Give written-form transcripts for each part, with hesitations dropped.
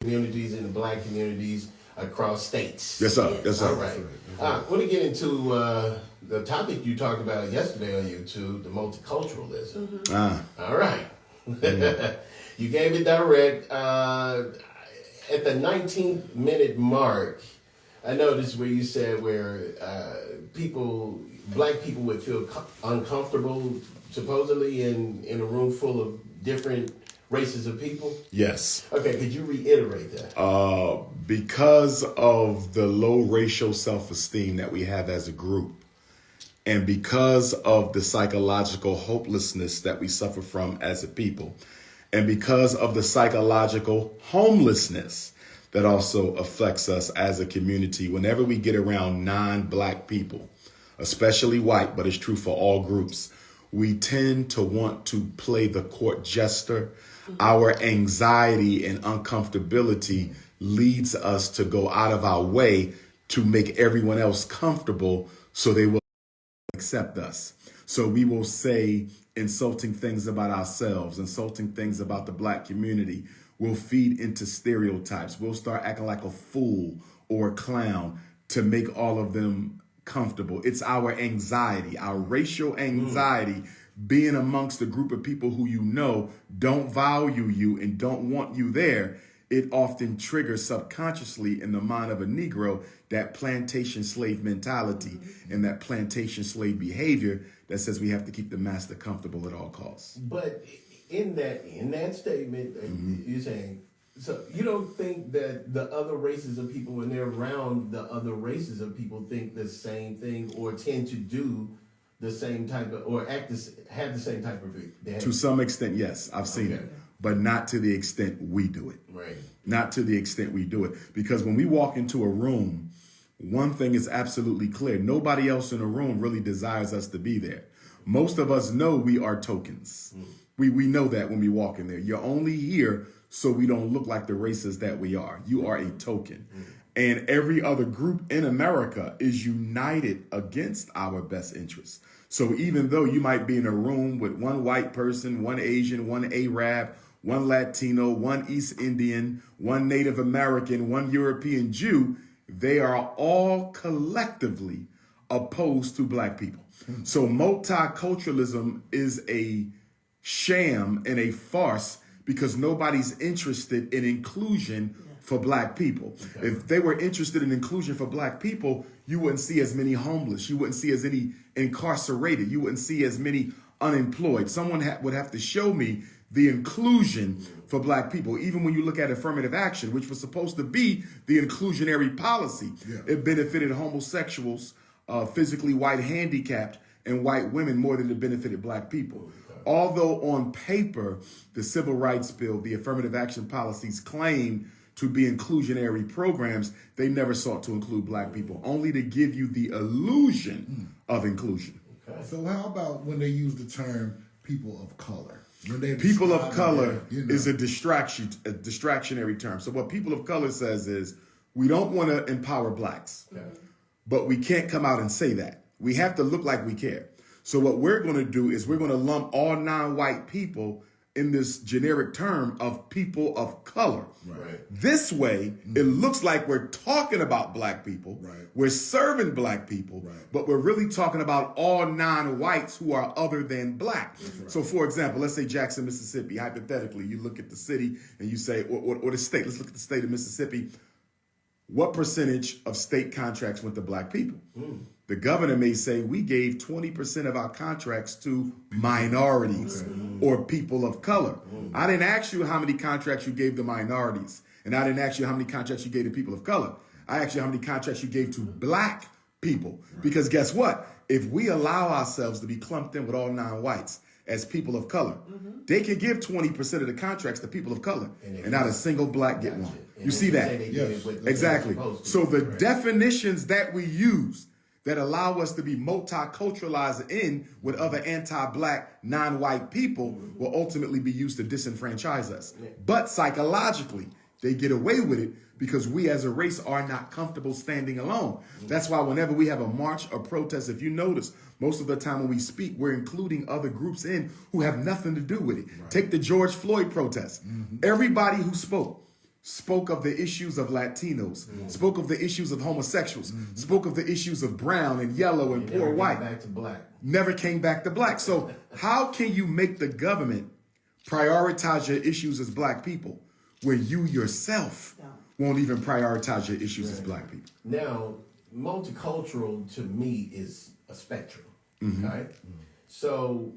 communities and the black communities across states. Yes, sir. Yes, sir. All right. I want to get into the topic you talked about yesterday on YouTube, the multiculturalism. All right. You gave it direct. At the 19th minute mark, I noticed where you said where black people would feel uncomfortable, supposedly in a room full of different races of people. Yes. Okay, could you reiterate that? Because of the low racial self-esteem that we have as a group, and because of the psychological hopelessness that we suffer from as a people, and because of the psychological homelessness that also affects us as a community, whenever we get around non-black people, especially white, but it's true for all groups, we tend to want to play the court jester. Our anxiety and uncomfortability leads us to go out of our way to make everyone else comfortable so they will accept us. So we will say insulting things about ourselves, insulting things about the black community. We'll feed into stereotypes. We'll start acting like a fool or a clown to make all of them comfortable. It's our anxiety, our racial anxiety, being amongst a group of people who you know don't value you and don't want you there. It often triggers subconsciously in the mind of a Negro that plantation slave mentality and that plantation slave behavior that says we have to keep the master comfortable at all costs. But in that statement, you're saying, so you don't think that the other races of people, when they're around the other races of people, think the same thing or tend to do the same type of, or have the same type of behavior? To some extent, yes, I've seen it, but not to the extent we do it. Right. Not to the extent we do it. Because when we walk into a room, one thing is absolutely clear. Nobody else in the room really desires us to be there. Most of us know we are tokens. We know that when we walk in there. You're only here so we don't look like the races that we are. You are a token. And every other group in America is united against our best interests. So even though you might be in a room with one white person, one Asian, one Arab, one Latino, one East Indian, one Native American, one European Jew, they are all collectively opposed to black people. So multiculturalism is a sham and a farce because nobody's interested in inclusion for black people. Okay. If they were interested in inclusion for black people, you wouldn't see as many homeless. You wouldn't see as many incarcerated. You wouldn't see as many unemployed. Someone would have to show me the inclusion for black people. Even when you look at affirmative action, which was supposed to be the inclusionary policy, it benefited homosexuals, physically white handicapped, and white women more than it benefited black people. Although on paper, the Civil Rights Bill, the affirmative action policies claim to be inclusionary programs, they never sought to include black people, only to give you the illusion of inclusion. Okay. So how about when they use the term people of color? People of color is a distractionary term. So what people of color says is we don't want to empower blacks, but we can't come out and say that. We have to look like we care. So what we're going to do is we're going to lump all non-white people in this generic term of people of color. Right. This way, it looks like we're talking about black people. Right. We're serving black people, but we're really talking about all non-whites who are other than black. Right. So for example, let's say Jackson, Mississippi, hypothetically, you look at the city and you say, or the state, let's look at the state of Mississippi. What percentage of state contracts went to black people? The governor may say, we gave 20% of our contracts to minorities or people of color. I didn't ask you how many contracts you gave to minorities. And I didn't ask you how many contracts you gave to people of color. I asked you how many contracts you gave to black people. Because guess what? If we allow ourselves to be clumped in with all non-whites as people of color, they can give 20% of the contracts to people of color and not a single black get one. You see that? Yes. Exactly. So the definitions that we use that allow us to be multiculturalized in with other anti-black, non-white people will ultimately be used to disenfranchise us. But psychologically, they get away with it because we as a race are not comfortable standing alone. That's why whenever we have a march or protest, if you notice, most of the time when we speak, we're including other groups in who have nothing to do with it. Take the George Floyd protest. Everybody who spoke spoke of the issues of Latinos, spoke of the issues of homosexuals, spoke of the issues of brown and yellow and poor white. Back to black. Never came back to black. So how can you make the government prioritize your issues as black people when you yourself won't even prioritize your issues as black people? Now, multicultural to me is a spectrum, right? So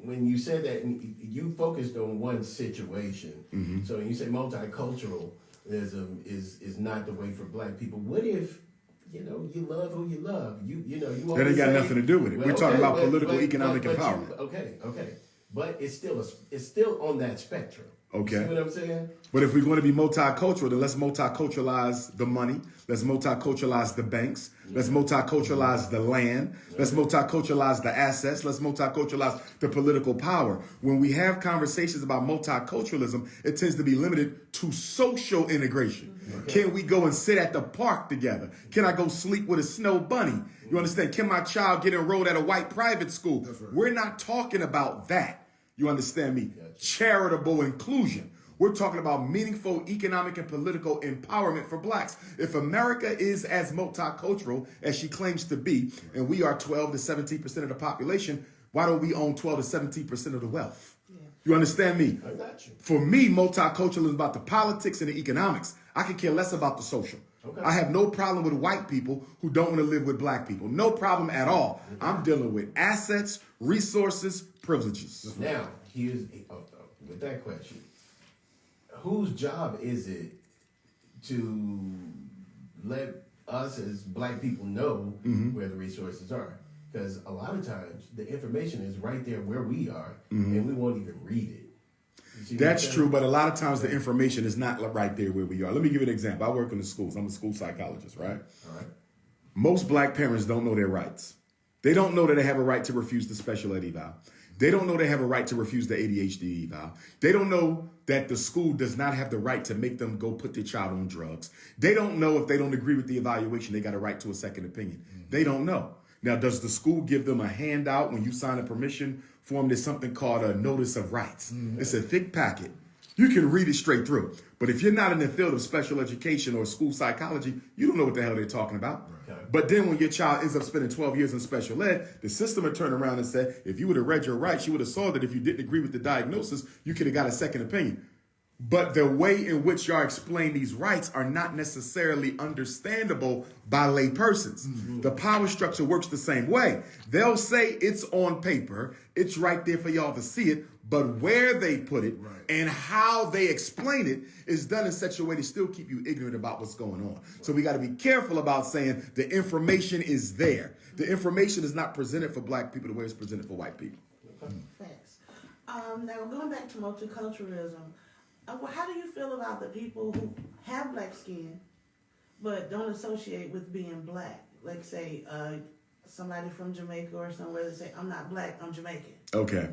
when you said that, you focused on one situation. So when you say multiculturalism is not the way for black people, what if, you love who you love? That ain't got nothing to do with it. We're talking about political, economic empowerment. Okay. But it's still on that spectrum. Okay. See what I'm saying? But if we're going to be multicultural, then let's multiculturalize the money. Let's multiculturalize the banks. Let's multiculturalize the land. Let's multiculturalize the assets. Let's multiculturalize the political power. When we have conversations about multiculturalism, it tends to be limited to social integration. Okay. Can we go and sit at the park together? Can I go sleep with a snow bunny? You understand? Can my child get enrolled at a white private school? Right. We're not talking about that. You understand me? Gotcha. Charitable inclusion. We're talking about meaningful economic and political empowerment for blacks. If America is as multicultural as she claims to be, and we are 12 to 17% of the population, why don't we own 12 to 17% of the wealth? Yeah. You understand me? I got you. For me, multiculturalism is about the politics and the economics. I could care less about the social. Okay. I have no problem with white people who don't want to live with black people. No problem at all. Okay. I'm dealing with assets, resources, privileges. Now, here's with that question. Whose job is it to let us as black people know where the resources are? Because a lot of times the information is right there where we are, and we won't even read it. That's true, but a lot of times the information is not right there where we are. Let me give you an example. I work in the schools. I'm a school psychologist, right? All right. Most black parents don't know their rights. They don't know that they have a right to refuse the special ed eval. They don't know they have a right to refuse the ADHD eval. They don't know that the school does not have the right to make them go put their child on drugs. They don't know if they don't agree with the evaluation, they got a right to a second opinion. They don't know. Now, does the school give them a handout when you sign a permission form? There's something called a notice of rights. It's a thick packet. You can read it straight through. But if you're not in the field of special education or school psychology, you don't know what the hell they're talking about. Okay. But then when your child ends up spending 12 years in special ed, the system would turn around and say, if you would have read your rights, you would have saw that if you didn't agree with the diagnosis, you could have got a second opinion. But the way in which y'all explain these rights are not necessarily understandable by lay persons. The power structure works the same way. They'll say it's on paper, it's right there for y'all to see it, but where they put it and how they explain it is done in such a way to still keep you ignorant about what's going on. So we got to be careful about saying the information is there. The information is not presented for black people the way it's presented for white people. Thanks. Now going back to multiculturalism, how do you feel about the people who have black skin but don't associate with being black? Like say somebody from Jamaica or somewhere that say, I'm not black, I'm Jamaican. Okay,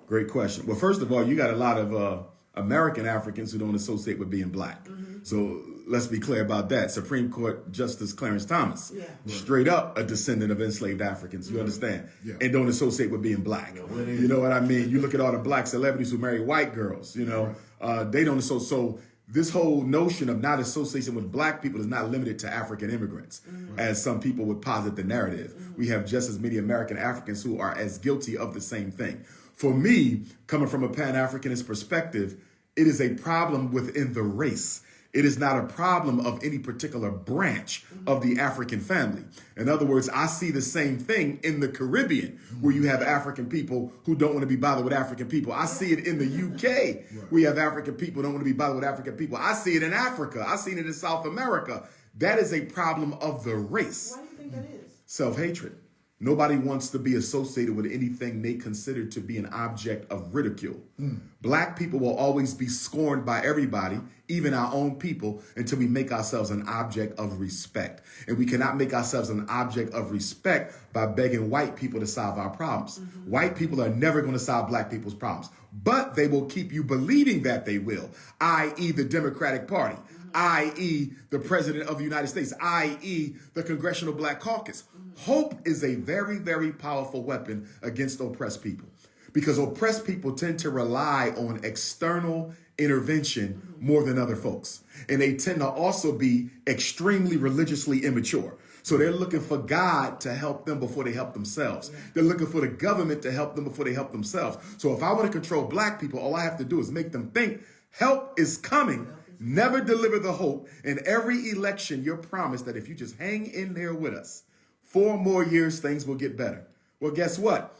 great question. Well, first of all, you got a lot of American Africans who don't associate with being black. So let's be clear about that. Supreme Court Justice Clarence Thomas, straight up a descendant of enslaved Africans, you understand? And don't associate with being black. You know what I mean? You look at all the black celebrities who marry white girls, they don't associate. So this whole notion of not association with black people is not limited to African immigrants, as some people would posit the narrative. We have just as many American Africans who are as guilty of the same thing. For me, coming from a Pan-Africanist perspective, it is a problem within the race. It is not a problem of any particular branch of the African family. In other words, I see the same thing in the Caribbean, where you have African people who don't want to be bothered with African people. I see it in the UK, where you have African people who don't want to be bothered with African people. I see it in Africa. I see it in South America. That is a problem of the race. Why do you think that is? Self-hatred. Nobody wants to be associated with anything they consider to be an object of ridicule. Black people will always be scorned by everybody, even our own people, until we make ourselves an object of respect. And we cannot make ourselves an object of respect by begging white people to solve our problems. White people are never going to solve black people's problems, but they will keep you believing that they will, i.e. the Democratic Party, i.e. the President of the United States, i.e. the Congressional Black Caucus. Hope is a very, very powerful weapon against oppressed people. because oppressed people tend to rely on external intervention more than other folks. And they tend to also be extremely religiously immature. So they're looking for God to help them before they help themselves. They're looking for the government to help them before they help themselves. So if I want to control black people, all I have to do is make them think help is coming, never deliver the hope. In every election, you're promised that if you just hang in there with us, 4 more years, things will get better. Well, guess what?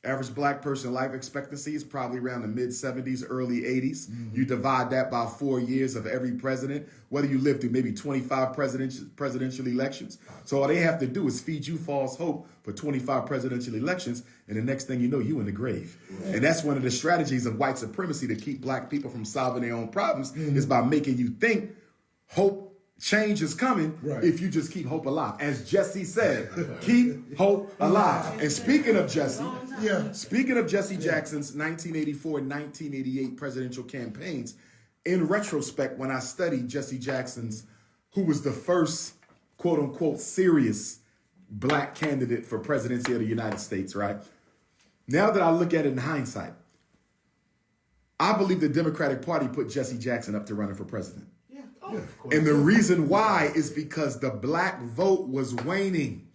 Average black person life expectancy is probably around the mid-70s, early 80s. You divide that by 4 years of every president, whether you live through maybe 25 presidential elections. So all they have to do is feed you false hope for 25 presidential elections, and the next thing you know, you in the grave. And that's one of the strategies of white supremacy to keep black people from solving their own problems is by making you think hope change is coming if you just keep hope alive. As Jesse said, keep hope alive. And speaking of Jesse, speaking of Jesse Jackson's 1984 and 1988 presidential campaigns, in retrospect, when I studied Jesse Jackson's, who was the first quote unquote serious black candidate for presidency of the United States, right? Now that I look at it in hindsight, I believe the Democratic Party put Jesse Jackson up to running for president. And the reason why is because the black vote was waning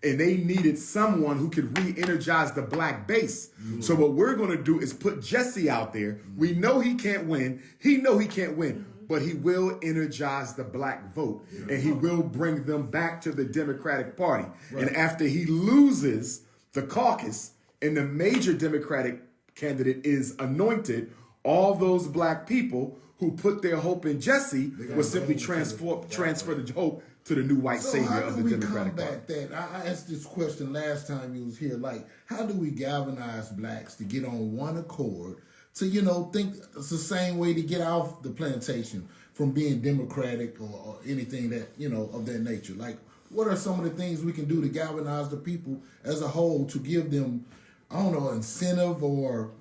and they needed someone who could re-energize the black base. So what we're going to do is put Jesse out there. We know he can't win. He know he can't win, but he will energize the black vote and he will bring them back to the Democratic Party. And after he loses the caucus and the major Democratic candidate is anointed, all those black people who put their hope in Jesse will simply transfer the hope to the new white savior of the Democratic Party. That? I asked this question last time you was here. Like, how do we galvanize blacks to get on one accord to, think it's the same way to get off the plantation from being democratic or anything that, of that nature? Like, what are some of the things we can do to galvanize the people as a whole to give them, incentive or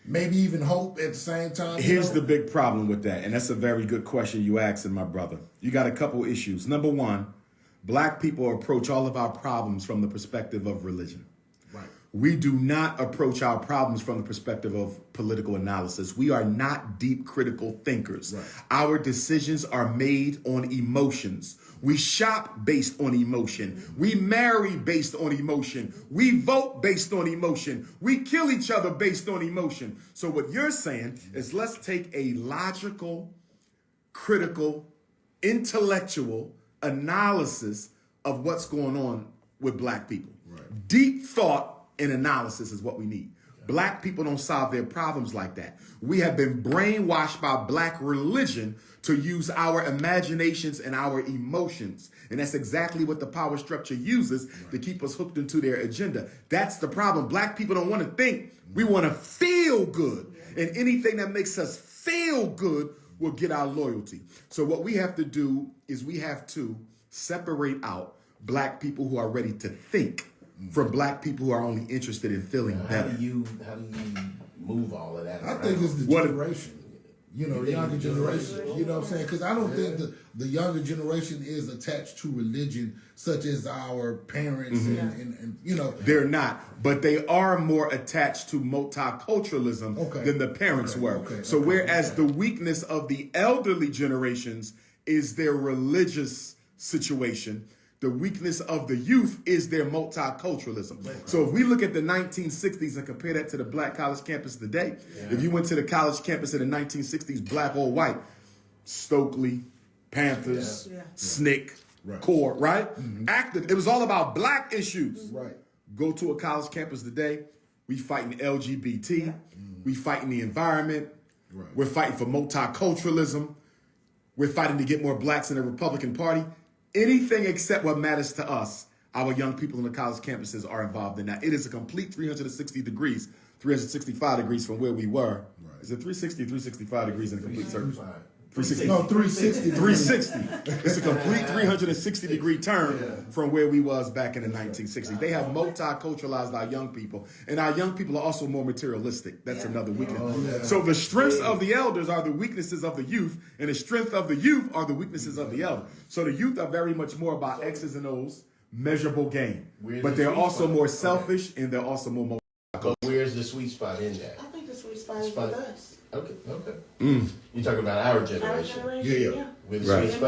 maybe even hope at the same time? Here's the big problem with that, and that's a very good question you asking, my brother. You got a couple issues. Number one, black people approach all of our problems from the perspective of religion. Right. We do not approach our problems from the perspective of political analysis. We are not deep critical thinkers. Right. Our decisions are made on emotions. We shop based on emotion. We marry based on emotion. We vote based on emotion. We kill each other based on emotion. So what you're saying is let's take a logical, critical, intellectual analysis of what's going on with black people. Right. Deep thought and analysis is what we need. Black people don't solve their problems like that. We have been brainwashed by black religion to use our imaginations and our emotions. And that's exactly what the power structure uses to keep us hooked into their agenda. That's the problem. Black people don't want to think. We want to feel good. And anything that makes us feel good will get our loyalty. So what we have to do is we have to separate out black people who are ready to think from black people who are only interested in feeling better. How do you move all of that? I think it's the generation. The younger generation. You know what I'm saying? Because I don't think the younger generation is attached to religion such as our parents and They're not, but they are more attached to multiculturalism than the parents were. So whereas the weakness of the elderly generations is their religious situation, the weakness of the youth is their multiculturalism. So if we look at the 1960s and compare that to the black college campus today, if you went to the college campus in the 1960s, black or white, Stokely, Panthers, SNCC, Core, right? Active. It was all about black issues. Right. Go to a college campus today, we fighting LGBT, we fighting the environment, we're fighting for multiculturalism, we're fighting to get more blacks in the Republican Party. Anything except what matters to us, our young people on the college campuses are involved in that. It is a complete 365 degrees from where we were. Right. Is it 360 or 365 degrees in a complete circle? 360. No, 360. 360. It's a complete 360-degree turn from where we was back in the 1960s. They have multiculturalized our young people, and our young people are also more materialistic. That's another weakness. So the strengths of the elders are the weaknesses of the youth, and the strength of the youth are the weaknesses of the elder. So the youth are very much more about X's and O's, measurable gain. But they're also more selfish, and they're also more multicultural. But where's the sweet spot in that? I think the sweet spot is with us. Okay. You're talking about our generation. Yeah. With the Right. sweet spot.